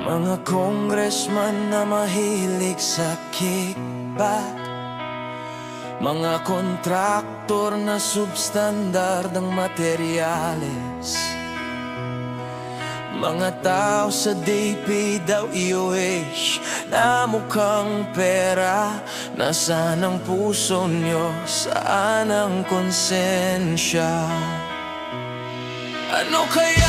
Mga congressman na mahilig sa kickback, mga kontraktor na substandardang materyales, mga tao sa DPWH na mukhang pera. Nasaan ang puso nyo? Saan ang konsensya? Ano kaya